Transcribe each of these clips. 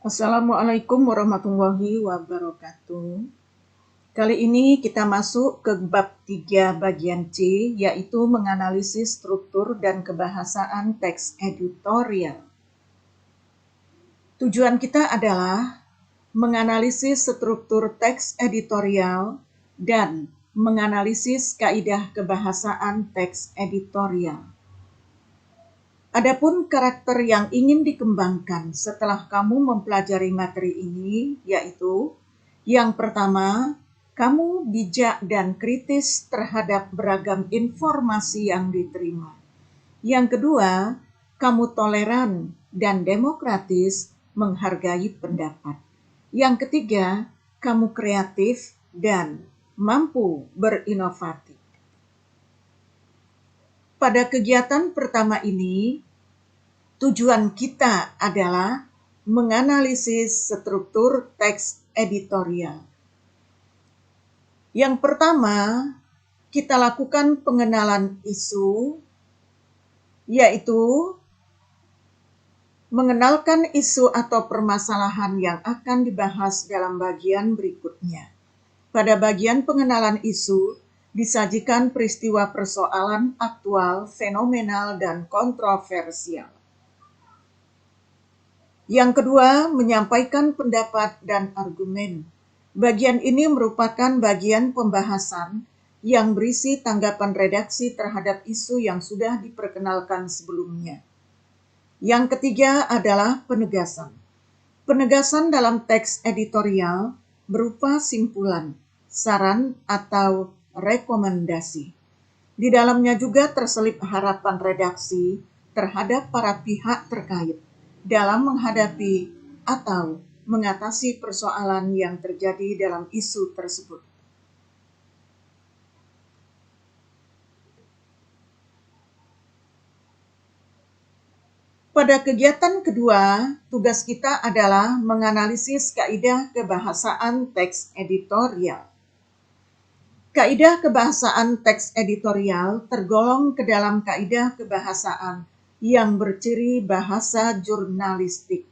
Assalamualaikum warahmatullahi wabarakatuh. Kali ini kita masuk ke bab 3 bagian C, yaitu menganalisis struktur dan kebahasaan teks editorial. Tujuan kita adalah menganalisis struktur teks editorial dan menganalisis kaidah kebahasaan teks editorial. Adapun karakter yang ingin dikembangkan setelah kamu mempelajari materi ini, yaitu yang pertama, kamu bijak dan kritis terhadap beragam informasi yang diterima. Yang kedua, kamu toleran dan demokratis menghargai pendapat. Yang ketiga, kamu kreatif dan mampu berinovasi. Pada kegiatan pertama ini, tujuan kita adalah menganalisis struktur teks editorial. Yang pertama, kita lakukan pengenalan isu, yaitu mengenalkan isu atau permasalahan yang akan dibahas dalam bagian berikutnya. Pada bagian pengenalan isu, disajikan peristiwa persoalan aktual, fenomenal, dan kontroversial. Yang kedua, menyampaikan pendapat dan argumen. Bagian ini merupakan bagian pembahasan yang berisi tanggapan redaksi terhadap isu yang sudah diperkenalkan sebelumnya. Yang ketiga adalah penegasan. Penegasan dalam teks editorial berupa simpulan, saran, atau rekomendasi. Di dalamnya juga terselip harapan redaksi terhadap para pihak terkait dalam menghadapi atau mengatasi persoalan yang terjadi dalam isu tersebut. Pada kegiatan kedua, tugas kita adalah menganalisis kaidah kebahasaan teks editorial. Kaidah kebahasaan teks editorial tergolong ke dalam kaidah kebahasaan yang berciri bahasa jurnalistik.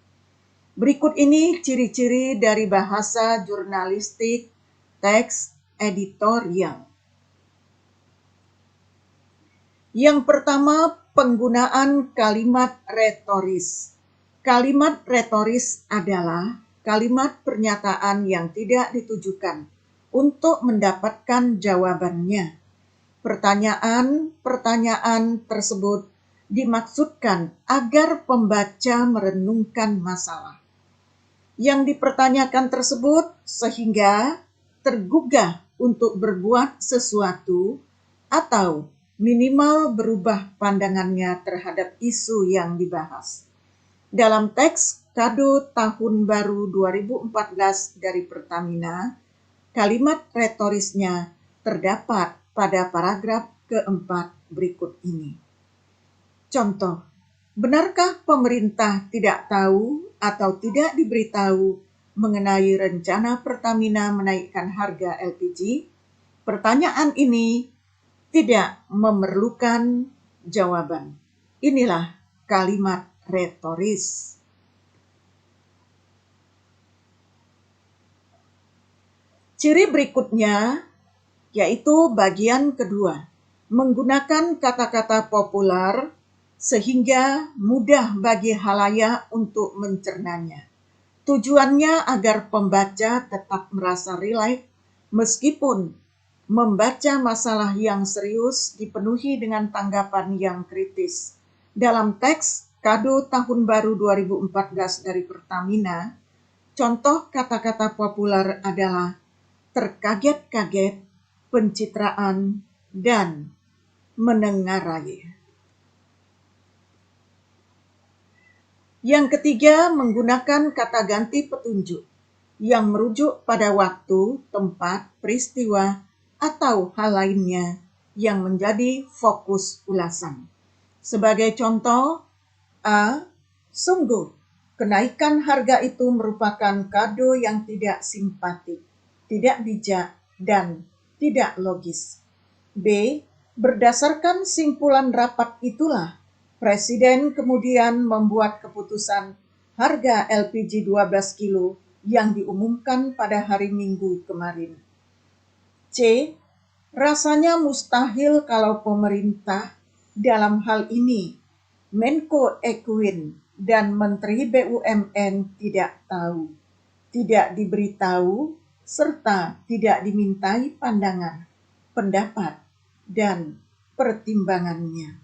Berikut ini ciri-ciri dari bahasa jurnalistik teks editorial. Yang pertama, penggunaan kalimat retoris. Kalimat retoris adalah kalimat pernyataan yang tidak ditujukan untuk mendapatkan jawabannya. Pertanyaan-pertanyaan tersebut dimaksudkan agar pembaca merenungkan masalah yang dipertanyakan tersebut sehingga tergugah untuk berbuat sesuatu atau minimal berubah pandangannya terhadap isu yang dibahas. Dalam teks Kado Tahun Baru 2014 dari Pertamina, kalimat retorisnya terdapat pada paragraf keempat berikut ini. Contoh, benarkah pemerintah tidak tahu atau tidak diberitahu mengenai rencana Pertamina menaikkan harga LPG? Pertanyaan ini tidak memerlukan jawaban. Inilah kalimat retoris. Ciri berikutnya yaitu bagian kedua, menggunakan kata-kata populer sehingga mudah bagi halayak untuk mencernanya. Tujuannya agar pembaca tetap merasa rileks meskipun membaca masalah yang serius dipenuhi dengan tanggapan yang kritis. Dalam teks Kado Tahun Baru 2014 dari Pertamina, contoh kata-kata populer adalah terkaget-kaget, pencitraan, dan menengarai. Yang ketiga, menggunakan kata ganti petunjuk yang merujuk pada waktu, tempat, peristiwa, atau hal lainnya yang menjadi fokus ulasan. Sebagai contoh, A. Sungguh, kenaikan harga itu merupakan kado yang tidak simpatik, tidak bijak, dan tidak logis. B. Berdasarkan simpulan rapat itulah, Presiden kemudian membuat keputusan harga LPG 12 kilo yang diumumkan pada hari Minggu kemarin. C. Rasanya mustahil kalau pemerintah, dalam hal ini Menko Ekuin dan Menteri BUMN tidak tahu, tidak diberitahu, serta tidak dimintai pandangan, pendapat, dan pertimbangannya.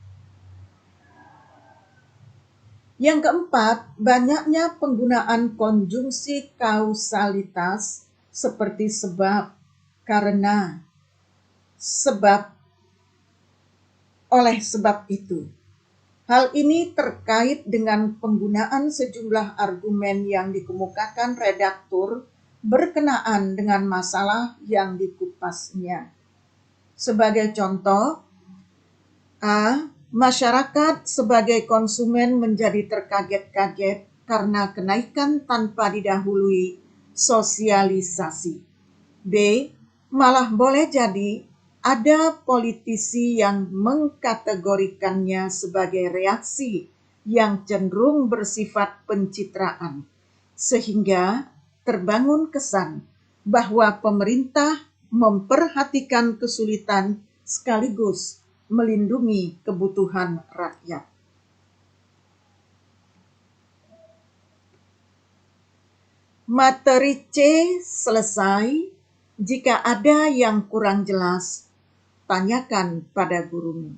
Yang keempat, banyaknya penggunaan konjungsi kausalitas seperti sebab, karena, sebab, oleh sebab itu. Hal ini terkait dengan penggunaan sejumlah argumen yang dikemukakan redaktur berkenaan dengan masalah yang dikupasnya. Sebagai contoh, A. Masyarakat sebagai konsumen menjadi terkaget-kaget karena kenaikan tanpa didahului sosialisasi. B. Malah boleh jadi ada politisi yang mengkategorikannya sebagai reaksi yang cenderung bersifat pencitraan, sehingga terbangun kesan bahwa pemerintah memperhatikan kesulitan sekaligus melindungi kebutuhan rakyat. Materi C selesai. Jika ada yang kurang jelas, tanyakan pada gurumu.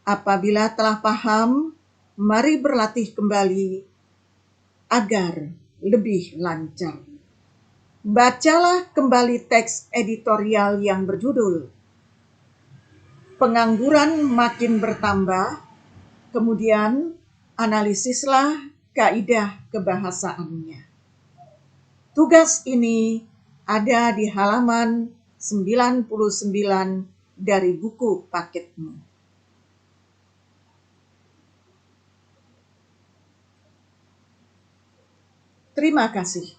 Apabila telah paham, mari berlatih kembali agar lebih lancar. Bacalah kembali teks editorial yang berjudul Pengangguran Makin Bertambah, kemudian analisislah kaidah kebahasaannya. Tugas ini ada di halaman 99 dari buku paketmu. Terima kasih.